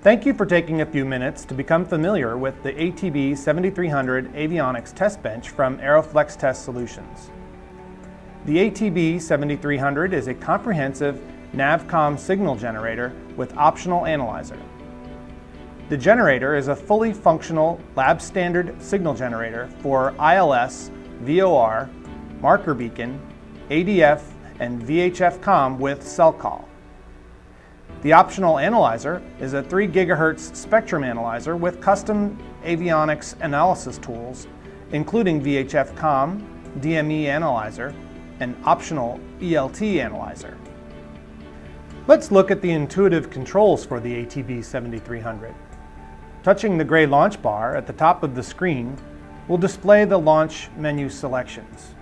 Thank you for taking a few minutes to become familiar with the ATB 7300 Avionics test bench from Aeroflex Test Solutions. The ATB 7300 is a comprehensive NavCom signal generator with optional analyzer. The generator is a fully functional lab standard signal generator for ILS, VOR, marker beacon, ADF, and VHF comm with cell call. The optional analyzer is a 3 GHz spectrum analyzer with custom avionics analysis tools, including VHF comm, DME analyzer, and optional ELT analyzer. Let's look at the intuitive controls for the ATB 7300. Touching the gray launch bar at the top of the screen will display the launch menu selections.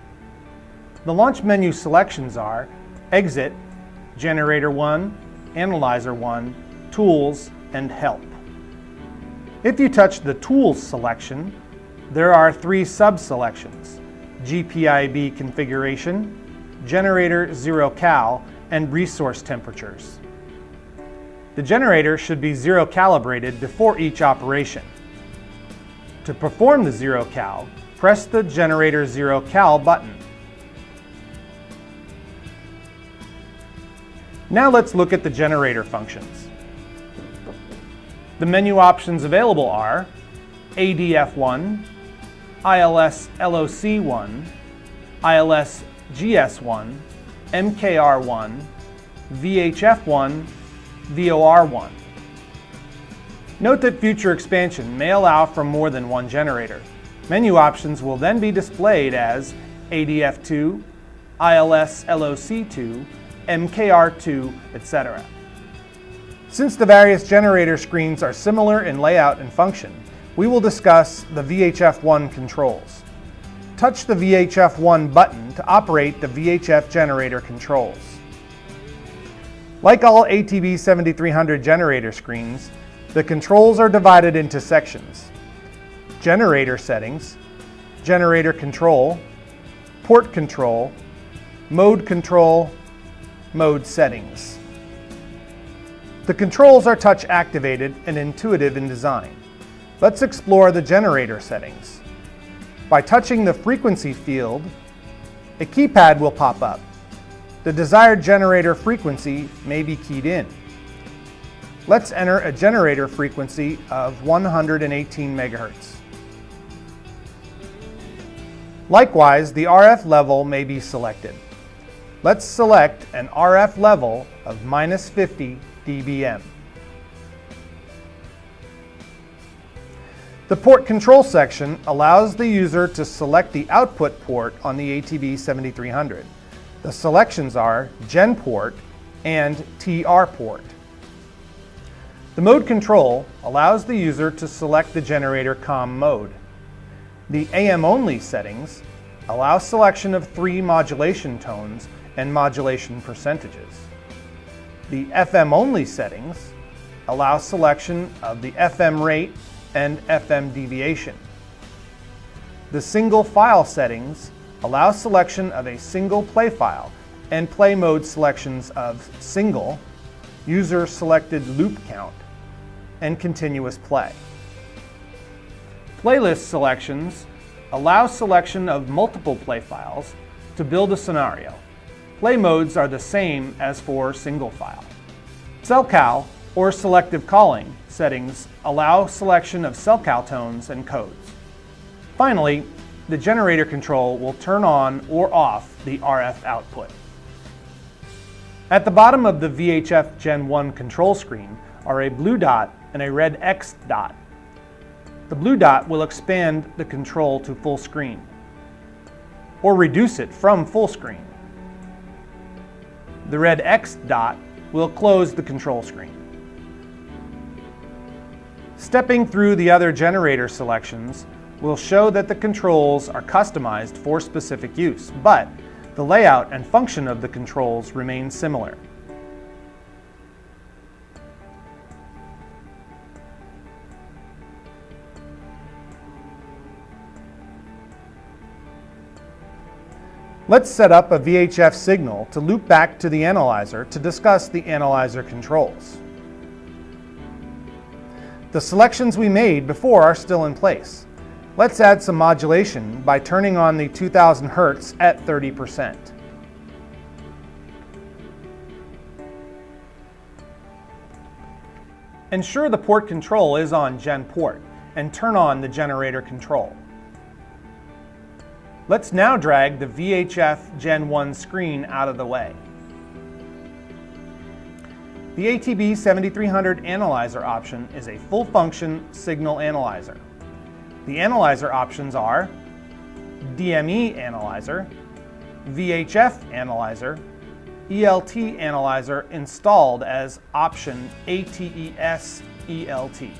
The launch menu selections are Exit, Generator 1, Analyzer 1, Tools, and Help. If you touch the Tools selection, there are 3 sub-selections: GPIB configuration, Generator 0 cal, and resource temperatures. The generator should be 0 calibrated before each operation. To perform the 0 cal, press the Generator 0 cal button. Now let's look at the generator functions. The menu options available are ADF1, ILS LOC1, ILS GS1, MKR1, VHF1, VOR1. Note that future expansion may allow for more than one generator. Menu options will then be displayed as ADF2, ILS LOC2, MKR2, etc. Since the various generator screens are similar in layout and function, we will discuss the VHF1 controls. Touch the VHF1 button to operate the VHF generator controls. Like all ATB 7300 generator screens, the controls are divided into sections: generator settings, generator control, port control, mode control, mode settings. The controls are touch activated and intuitive in design. Let's explore the generator settings. By touching the frequency field, a keypad will pop up. The desired generator frequency may be keyed in. Let's enter a generator frequency of 118 MHz. Likewise, the RF level may be selected. Let's select an RF level of -50 dBm. The port control section allows the user to select the output port on the ATB 7300. The selections are Gen port and TR port. The mode control allows the user to select the generator comm mode. The AM only settings allow selection of 3 modulation tones and modulation percentages. The FM only settings allow selection of the FM rate and FM deviation. The single file settings allow selection of a single play file and play mode selections of single, user selected loop count, and continuous play. Playlist selections allow selection of multiple play files to build a scenario. Play modes are the same as for single file. Cell cal or selective calling settings allow selection of cell cal tones and codes. Finally, the generator control will turn on or off the RF output. At the bottom of the VHF Gen 1 control screen are a blue dot and a red X dot. The blue dot will expand the control to full screen, or reduce it from full screen. The red X dot will close the control screen. Stepping through the other generator selections will show that the controls are customized for specific use, but the layout and function of the controls remain similar. Let's set up a VHF signal to loop back to the analyzer to discuss the analyzer controls. The selections we made before are still in place. Let's add some modulation by turning on the 2000 Hz at 30%. Ensure the port control is on Gen port and turn on the generator control. Let's now drag the VHF Gen 1 screen out of the way. The ATB 7300 analyzer option is a full-function signal analyzer. The analyzer options are DME analyzer, VHF analyzer, ELT analyzer installed as option ATES ELT.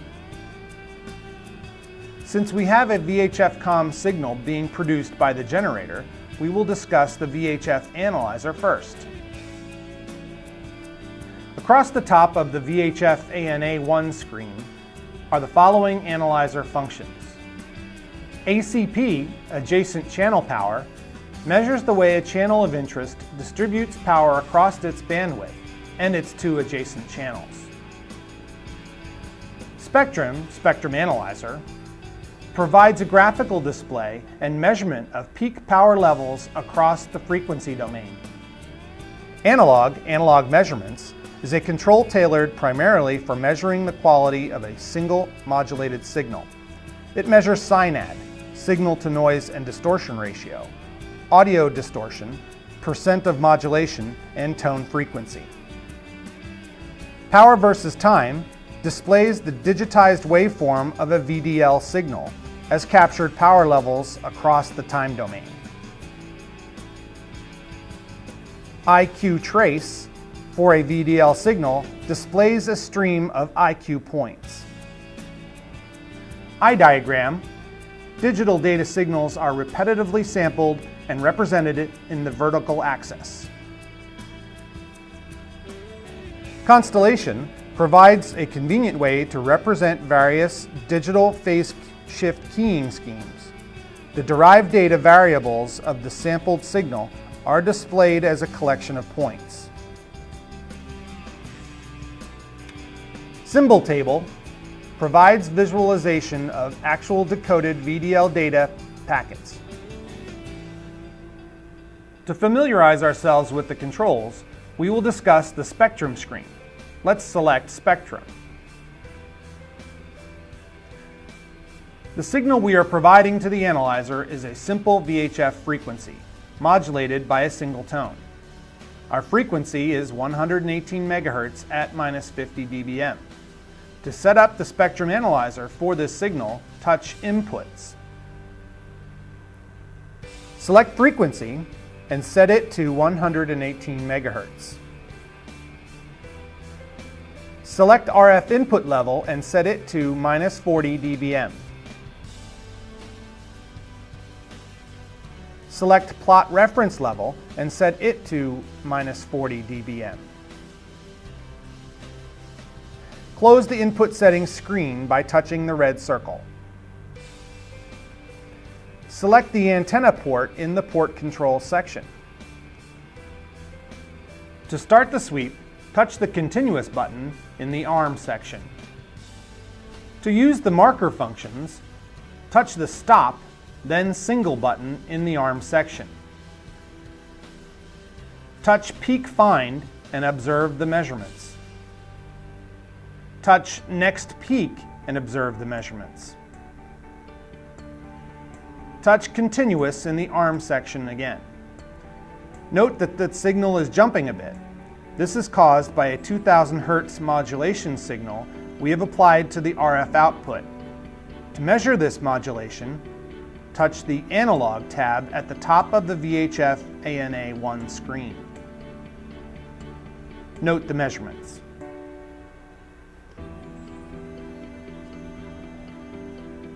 Since we have a VHF COM signal being produced by the generator, we will discuss the VHF analyzer first. Across the top of the VHF ANA1 screen are the following analyzer functions. ACP, adjacent channel power, measures the way a channel of interest distributes power across its bandwidth and its two adjacent channels. Spectrum analyzer, provides a graphical display and measurement of peak power levels across the frequency domain. Analog measurements, is a control tailored primarily for measuring the quality of a single modulated signal. It measures SINAD, signal to noise and distortion ratio, audio distortion, percent of modulation, and tone frequency. Power versus time displays the digitized waveform of a VDL signal as captured power levels across the time domain. IQ trace for a VDL signal displays a stream of IQ points. I-diagram, digital data signals are repetitively sampled and represented in the vertical axis. Constellation provides a convenient way to represent various digital phase shift keying schemes. The derived data variables of the sampled signal are displayed as a collection of points. Symbol table provides visualization of actual decoded VDL data packets. To familiarize ourselves with the controls, we will discuss the spectrum screen. Let's select Spectrum. The signal we are providing to the analyzer is a simple VHF frequency, modulated by a single tone. Our frequency is 118 MHz at -50 dBm. To set up the spectrum analyzer for this signal, touch Inputs. Select Frequency and set it to 118 MHz. Select RF input level and set it to -40 dBm. Select Plot Reference Level and set it to -40 dBm. Close the input settings screen by touching the red circle. Select the antenna port in the port control section. To start the sweep, touch the Continuous button in the Arm section. To use the marker functions, touch the Stop, then Single button in the Arm section. Touch Peak Find and observe the measurements. Touch Next Peak and observe the measurements. Touch Continuous in the Arm section again. Note that the signal is jumping a bit. This is caused by a 2000 Hz modulation signal we have applied to the RF output. To measure this modulation, touch the Analog tab at the top of the VHF ANA1 screen. Note the measurements.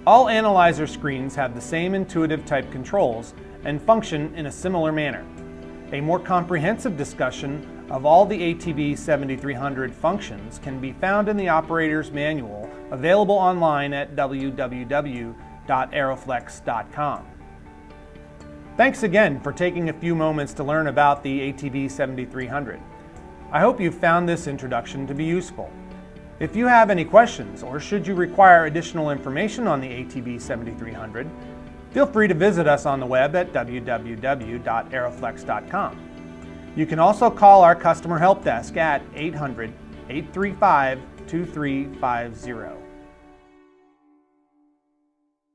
All analyzer screens have the same intuitive type controls and function in a similar manner. A more comprehensive discussion of all the ATB 7300 functions can be found in the operator's manual available online at www.aeroflex.com. Thanks again for taking a few moments to learn about the ATB 7300. I hope you found this introduction to be useful. If you have any questions, or should you require additional information on the ATB 7300, feel free to visit us on the web at www.aeroflex.com. You can also call our customer help desk at 800-835-2350.